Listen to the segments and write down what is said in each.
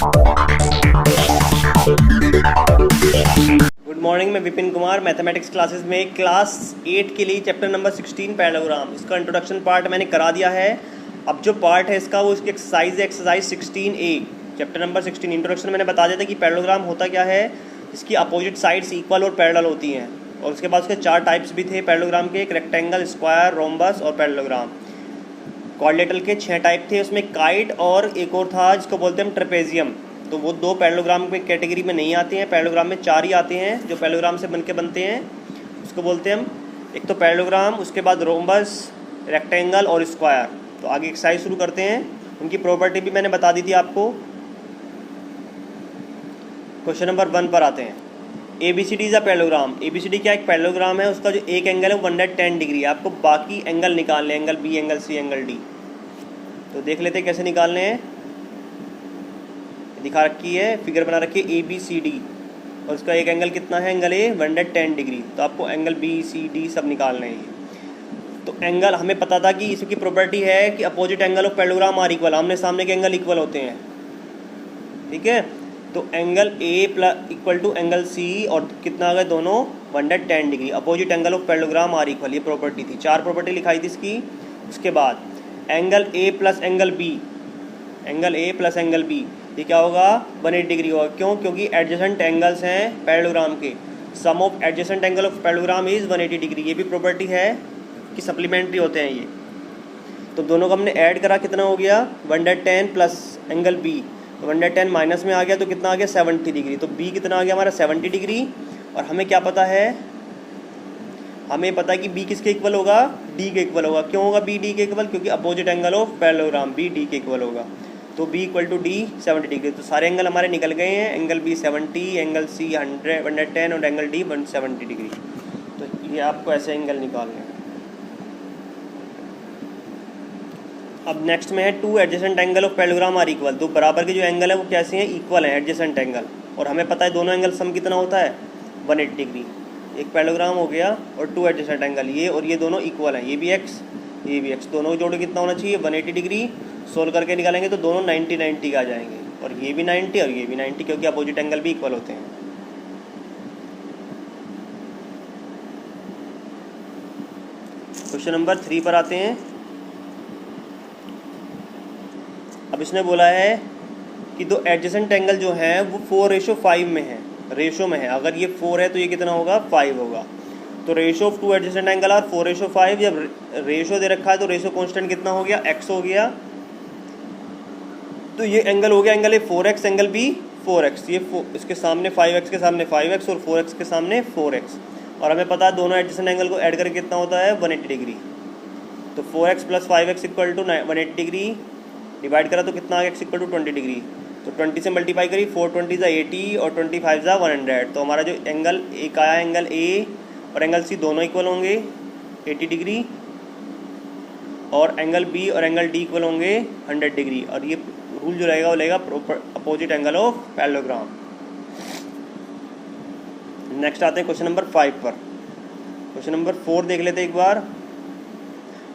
Good morning, मैं Vipin Kumar. Mathematics classes में class 8 के लिए चैप्टर नंबर 16 पैरेललोग्राम, इसका इंट्रोडक्शन पार्ट मैंने करा दिया है। अब जो पार्ट है इसका वो इसकी एक्सरसाइज है, exercise 16A chapter number 16। Introduction मैंने बता दिया था कि पैरेललोग्राम होता क्या है, इसकी अपोजिट साइड्स इक्वल और पैरेलल होती हैं। और उसके बाद उसके 4 टाइप्स भी थे पैरेललोग्राम के, एक रेक्टेंगल, स्क्वायर, रोम्बस और पैरेललोग्राम। क्वाड्रिलेटरल के 6 टाइप थे, उसमें काइट और एक और था जिसको बोलते हैं हम ट्रेपेजियम। तो वो 2 पैरेललोग्राम में कैटेगरी में नहीं आते हैं, पैरेललोग्राम में 4 ही आते हैं जो पैरेललोग्राम से बनते हैं। उसको बोलते हैं हम, एक तो पैरेललोग्राम, उसके बाद रोम्बस, रेक्टेंगल और स्क्वायर। तो आगे एक्सरसाइज शुरू करते हैं। उनकी प्रॉपर्टी भी मैंने बता दी थी आपको। क्वेश्चन नंबर 1 पर आते हैं। ABCD is a parallelogram. ABCD क्या एक पैरेललोग्राम है, उसका जो एक एंगल है 110 डिग्री है। आपको बाकी एंगल निकालने, angle B, angle C, angle D। तो देख लेते हैं कैसे निकालने हैं। दिखा रखी है, फिगर बना रखी है ABCD, और उसका एक एंगल कितना है, एंगल A 110 डिग्री। तो आपको एंगल B, C, D सब निकालने हैं। तो एंगल हमें पता था कि इसकी प्रॉपर्टी है कि opposite angle of parallelogram are equal, आमने सामने के एंगल इक्वल होते हैं। ठीक है, तो angle A plus equal to angle C, और कितना आ गया दोनों 110 degree. Opposite angle of parallelogram are equal, ये प्रॉपर्टी थी। 4 प्रॉपर्टी लिखाई थी इसकी। उसके बाद angle A plus angle B, angle A plus angle B, ये क्या होगा 180 डिग्री होगा। क्यों? क्योंकि एडजेसेंट एंगल्स हैं पैरेललोग्राम के। Sum of adjacent angle of parallelogram is 180 degree. ये भी प्रॉपर्टी है कि सप्लीमेंट्री होते हैं ये। तो दोनों को हमने ऐड करा, कितना हो गया 110 प्लस एंगल B। 110 माइनस में आ गया तो कितना आ गया 70 डिग्री। तो B कितना आ गया हमारा 70 डिग्री। और हमें क्या पता है, हमें पता है कि B किसके इक्वल होगा, D के इक्वल होगा। क्यों होगा B D के इक्वल? क्योंकि opposite angle of parallelogram B D के इक्वल होगा। तो B equal to D 70 degree. तो सारे एंगल हमारे निकल गए हैं। एंगल B 70, एंगल C 110 और एंगल D 170 डिग्री। तो ये आपको ऐसे एंगल निकालने हैं। अब नेक्स्ट में है 2 adjacent angle of parallelogram are equal. 2 बराबर के जो एंगल है वो कैसे हैं, इक्वल है, एडजेसेंट एंगल। और हमें पता है दोनों एंगल सम कितना होता है 180 डिग्री। एक पैरेललोग्राम हो गया और 2 एडजेसेंट एंगल, ये और ये दोनों इक्वल हैं। ये भी x, ये भी x, दोनों जोड़ कितना होना चाहिए 180 डिग्री। सोल्व करके निकालेंगे तो दोनों 90 का आ जाएंगे, और ये भी 90 और ये भी 90, क्योंकि अपोजिट एंगल भी इक्वल होते हैं। क्वेश्चन नंबर 3 पर आते हैं। अब इसने बोला है कि 2 एडजेसेंट एंगल जो है वो 4:5 में है, रेशो में है। अगर ये 4 है तो ये कितना होगा 5 होगा। तो ratio of 2 adjacent angle are 4:5। जब रेशो दे रखा है तो रेशो कांस्टेंट कितना हो गया, x हो गया। तो ये एंगल हो गया angle A 4x, angle B 4x। ये इसके सामने 5x के सामने 5x और 4x के सामने 4x। और हमें पता है दोनों एडजेसेंट एंगल को ऐड करके कितना होता है 180 डिग्री। तो 4x plus 5x equal to 180 degree. Divide करा तो कितना आ गया x इक्वल टू 20 डिग्री। तो 20 से मल्टीप्लाई करी, 420 ज़ा 80 और 25 ज़ा 100। तो हमारा जो एंगल एक आया एंगल A और एंगल C दोनों इक्वल होंगे 80 डिग्री, और एंगल B और एंगल D इक्वल होंगे 100 डिग्री। और ये रूल जो रहेगा वो रहेगा opposite angle of parallelogram. Next आते हैं क्वेश्चन नंबर 5 पर। क्वेश्चन नंबर 4 देख लेते हैं एक बार।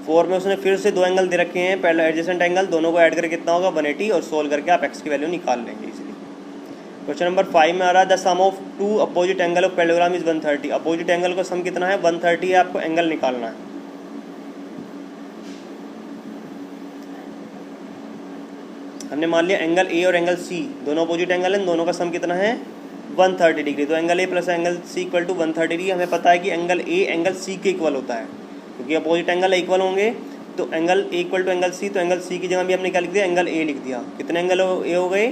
4 में उसने फिर से 2 एंगल दे रखे हैं पैरेलल एडजेसेंट एंगल, दोनों को ऐड करके कितना होगा 180, और सोल्व करके आप x की वैल्यू निकाल लेंगे इजीली। क्वेश्चन नंबर 5 में आ रहा है the sum of 2 opposite angle of parallelogram is 130। Opposite angle का सम कितना है 130 है, आपको एंगल निकालना है। हमने मान लिया एंगल A और एंगल C दोनों अपोजिट एंगल हैं, दोनों का सम कितना है 130 डिग्री। तो angle A plus angle C equal to 130 degree. हमें पता है कि एंगल A एंगल C के इक्वल होता है, क्योंकि अपोजिट एंगल इक्वल होंगे। तो angle A equal to angle C, तो एंगल C की जगह भी हमने क्या लिख दिया, एंगल A लिख दिया। कितने एंगल A हो गए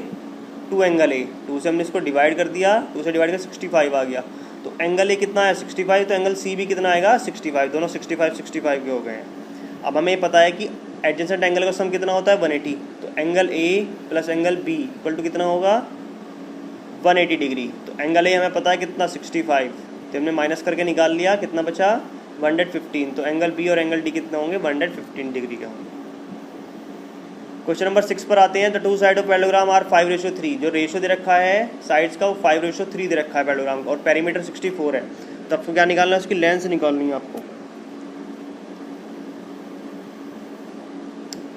2 एंगल A। 2 से हमने इसको डिवाइड कर दिया, 2 से डिवाइड कर 65 आ गया। तो एंगल A कितना है 65, तो एंगल C भी कितना आएगा 65। दोनों 65 के हो गए हैं। अब हमें पता है कि एडजेसेंट एंगल का सम कितना होता है 180। तो angle A plus angle B equal to कितना होगा 180 डिग्री। तो एंगल A हमें पता है कितना 65, तो हमने माइनस करके निकाल लिया, कितना बचा 115। तो एंगल B और एंगल D कितने होंगे 115 डिग्री के होंगे। क्वेश्चन नंबर 6 पर आते हैं। The 2 side of parallelogram are 5:3। जो रेशो दे रखा है साइड्स का वो 5:3 दे रखा है पैरेललोग्राम का, और पेरीमीटर 64 है। तब तो क्या निकालना है, उसकी लेंथ निकालनी है आपको।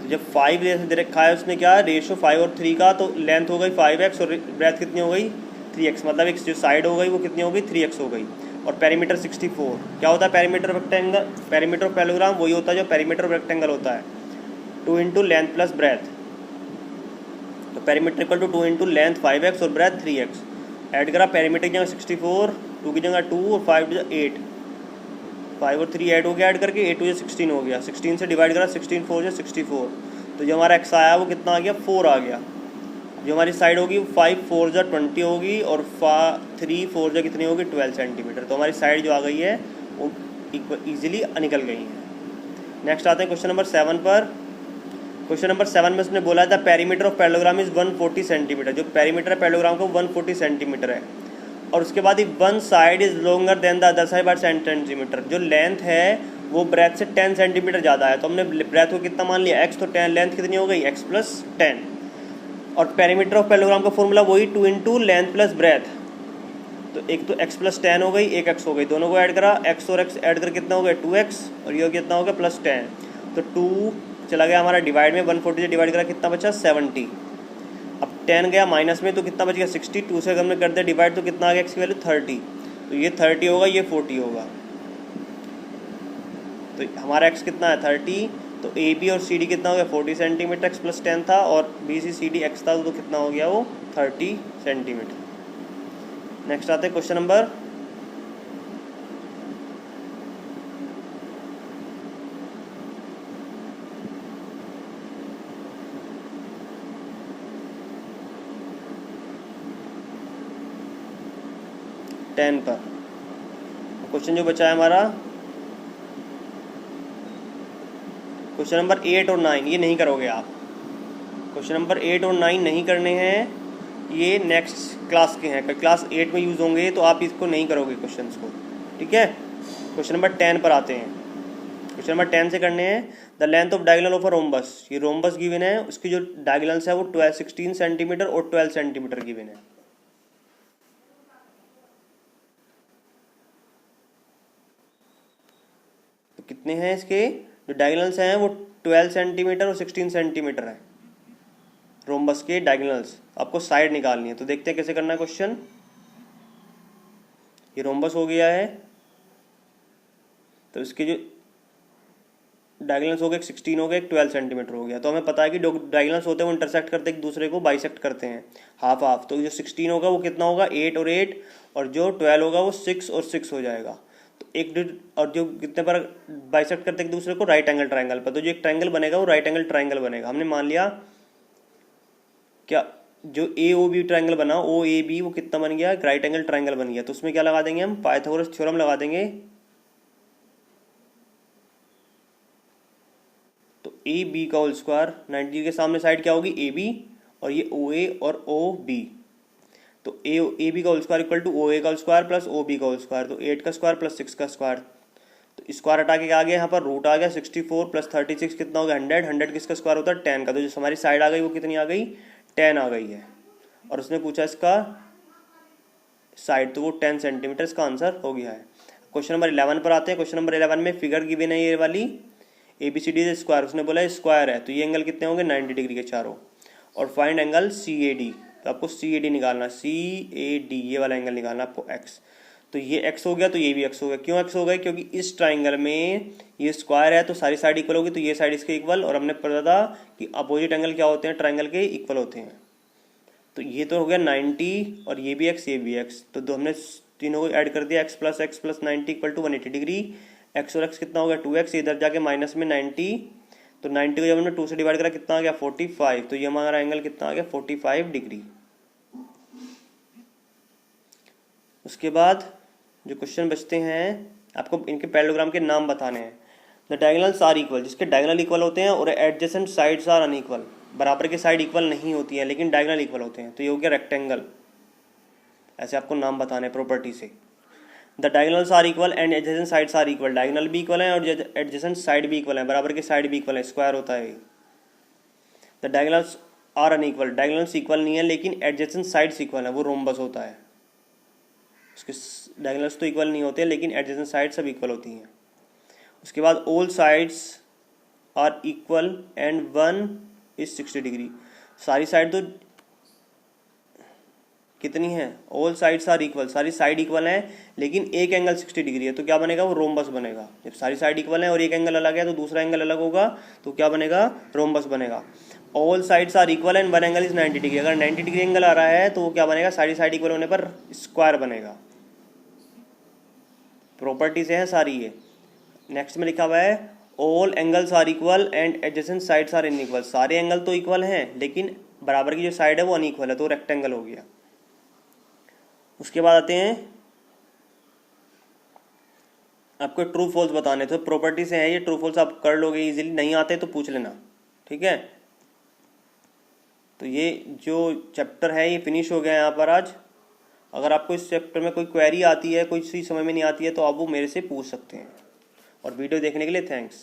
जब 5 जैसे दे रखा है उसने क्या रेशो 5 और 3 का, तो लेंथ हो गई 5x और ब्रेथ कितनी हो गई 3x, मतलब एक जो साइड हो गई वो कितनी हो गई 3x हो गई। और पेरीमीटर 64 क्या होता है perimeter rectangle, perimeter of parallelogram वही होता है जो पेरीमीटर ऑफ रेक्टेंगल होता है, 2 इंटू लेंथ प्लस ब्रेथ। तो perimeter equal to 2 into length 5x और ब्रेथ 3x। ऐड करा पेरीमीटर की जगह 64, 2 की जगह 2 और 5 8, 5 और 3 ऐड हो गया, ऐड करके 8 जो 16 हो गया, 16 से डिवाइड करा 16 4 जो 64, तो जो हमारा x आया वो कितना आ गया 4 आ गया। जो हमारी साइड होगी 5 4 जो 20 होगी और 3 4 जो कितनी होगी 12 सेंटीमीटर। तो हमारी साइड जो आ गई है वो ईजिली निकल गई है। नेक्स्ट आते हैं क्वेश्चन नंबर 7 पर। क्वेश्चन नंबर 7 में उसने बोला था perimeter of parallelogram is 140 centimetre. जो पेरीमीटर है पैरेललोग्राम का 140 सेंटीमीटर है, और उसके बाद one side is longer than the other side by 10 centimetre. जो लेंथ है वो ब्रेथ से 10 सेंटीमीटर ज़्यादा है, तो हमने ब्रेथ को कितना मान लिया x, तो 10 लेंथ कितनी हो गई x प्लस 10। और पेरीमीटर ऑफ पैरेललोग्राम का फॉर्मूला वही 2 इंटू लेंथ प्लस ब्रेथ, तो एक तो x प्लस 10 हो गई, एक x हो गई, दोनों को ऐड करा, x और x ऐड कर कितना हो गया 2x, और ये कितना हो गया प्लस 10, तो 2 चला गया हमारा डिवाइड में, 140 से डिवाइड करा कितना बचा 70। अब 10 गया माइनस में तो कितना बच गया 60, 2 से हमने कर दिया डिवाइड तो कितना आ गया x की वैल्यू 30, तो ये 30 होगा ये 40 होगा, तो हमारा x कितना है 30, तो ए बी और सी डी कितना हो गया 40 सेंटीमीटर, x प्लस 10 था, और B C C D x था तो कितना हो गया वो 30 सेंटीमीटर। नेक्स्ट आते हैं क्वेश्चन नंबर 10 पर। क्वेश्चन जो बचा है हमारा क्वेश्चन नंबर 8 और 9, ये नहीं करोगे आप। क्वेश्चन नंबर 8 और 9 नहीं करने हैं, ये नेक्स्ट क्लास के हैं, क्लास 8 में यूज़ होंगे, तो आप इसको नहीं करोगे क्वेश्चंस को, ठीक है। क्वेश्चन नंबर 10 पर आते हैं। क्वेश्चन नंबर 10 से करने हैं the length of diagonal of a rhombus. ये रोम्बस गिवन है, उसकी जो डायगोनल्स है वो 16 सेंटीमीटर और 12 सेंटीमीटर गिवन है। तो कितने हैं इसके जो डायगोनल्स हैं वो 12 सेंटीमीटर और 16 सेंटीमीटर है रोम्बस के डायगोनल्स। आपको साइड निकालनी है, तो देखते हैं कैसे करना है क्वेश्चन। ये रोम्बस हो गया है, तो इसके जो डायगोनल्स हो गए 16 हो गए, 12 सेंटीमीटर हो गया। तो हमें पता है कि जो डायगोनल्स होते हैं वो इंटरसेक्ट करते हैं एक दूसरे को, बाइसेक्ट करते हैं हाफ हाफ। तो जो 16 होगा वो कितना होगा 8 और 8, और जो 12 होगा वो 6 और 6 हो जाएगा। तो एक और जो कितने पर बाइसेक्ट करते हैं एक दूसरे को राइट एंगल ट्राइंगल पर, तो जो एक ट्राइंगल बनेगा वो राइट एंगल ट्राइंगल बनेगा। हमने मान लिया क्या जो ए ओ बी ट्राइंगल बना ओ ए बी वो कितना बन गया राइट एंगल ट्राइंगल बन गया। तो उसमें क्या लगा देंगे हम पाइथागोरस थ्योरम लगा देंगे। तो ए बी का होल स्क्वायर 90 के सामने साइड क्या होगी ए बी, और ये ओ ए और ओ बी, तो ए बी का whole square equal to O A का whole square plus O B का होल स्क्वायर, तो 8 का स्क्वायर प्लस 6 का स्क्वायर। तो स्क्वायर हटा के आ गया यहाँ पर रूट आ गया 64 प्लस 36 कितना हो गया 100, 100 किसका स्क्वायर होता है 10 का। तो जो हमारी साइड आ गई वो कितनी आ गई 10 आ गई है, और उसने पूछा इसका साइड, तो वो 10 सेंटीमीटर इसका आंसर हो गया है। क्वेश्चन नंबर 11 पर आते हैं। क्वेश्चन नंबर 11 में फिगर गिवन है ये वाली A B C D square, उसने बोला स्क्वायर है, तो ये एंगल कितने होंगे 90 डिग्री के चारों, और find angle C A D. तो आपको सी ए डी निकालना, सी ए डी ये वाला एंगल निकालना आपको एक्स। तो ये एक्स हो गया तो ये भी एक्स हो गया। क्यों एक्स हो गया क्योंकि इस ट्राइंगल में ये स्क्वायर है तो सारी साइड इक्वल होगी, तो ये साइड इसके इक्वल, और हमने पढ़ा था कि अपोजिट एंगल क्या होते हैं ट्राइंगल के इक्वल होते हैं। तो ये तो हो गया 90 और ये भी एक्स ये भी एक्स, तो हमने तीनों को ऐड कर दिया x plus 90 equal to 180 degree. X और एक्स कितना हो गया 2x, इधर जाके माइनस में 90, तो 90 को जब हमने 2 से डिवाइड करा कितना आ गया 45, तो ये हमारा एंगल कितना आ गया 45 डिग्री। उसके बाद जो क्वेश्चन बचते हैं आपको इनके पैरेललोग्राम के नाम बताने हैं। द डायगोनल्स आर इक्वल, जिसके डायगोनल इक्वल होते हैं और एडजेसेंट साइड्स आर अनइक्वल, बराबर के साइड इक्वल नहीं होती है लेकिन डायगोनल इक्वल होते हैं, तो ये हो गया रेक्टेंगल। ऐसे आपको नाम बताने प्रॉपर्टी से। The diagonals are equal and adjacent sides are equal, diagonal भी इक्वल है और एडजेसेंट साइड भी इक्वल है, बराबर के साइड भी इक्वल है, स्क्वायर होता है। The diagonals are unequal, diagonals equal नहीं है लेकिन एडजेसेंट साइड्स इक्वल है, वो रोम्बस होता है। उसके डायगोनल्स तो इक्वल नहीं होते लेकिन एडजेसेंट साइड सब इक्वल होती हैं। उसके बाद all sides are equal and one is 60 degree. सारी साइड तो कितनी है, ऑल साइड्स आर इक्वल, सारी साइड इक्वल हैं लेकिन एक एंगल 60 डिग्री है, तो क्या बनेगा, वो रोम्बस बनेगा। जब सारी साइड इक्वल है और एक एंगल अलग है तो दूसरा एंगल अलग होगा, तो क्या बनेगा, रोम्बस बनेगा। All sides are equal and one angle is 90 degree, अगर 90 डिग्री एंगल आ रहा है तो वो क्या बनेगा, सारी साइड इक्वल होने पर स्क्वायर बनेगा। प्रॉपर्टीज है सारी ये। नेक्स्ट में लिखा हुआ है all angles are equal and adjacent sides are unequal, सारे एंगल तो इक्वल हैं लेकिन बराबर की जो साइड है वो अनइक्वल है, तो रेक्टेंगल हो गया। उसके बाद आते हैं आपको ट्रू फॉल्स बताने, तो प्रॉपर्टी से है ये, ट्रू फॉल्स आप कर लोगे इजीली, नहीं आते तो पूछ लेना, ठीक है। तो ये जो चैप्टर है ये फिनिश हो गया यहाँ पर आज। अगर आपको इस चैप्टर में कोई क्वेरी आती है, कोई चीज़ समझ में नहीं आती है, तो आप वो मेरे से पूछ सकते हैं। और वीडियो देखने के लिए थैंक्स।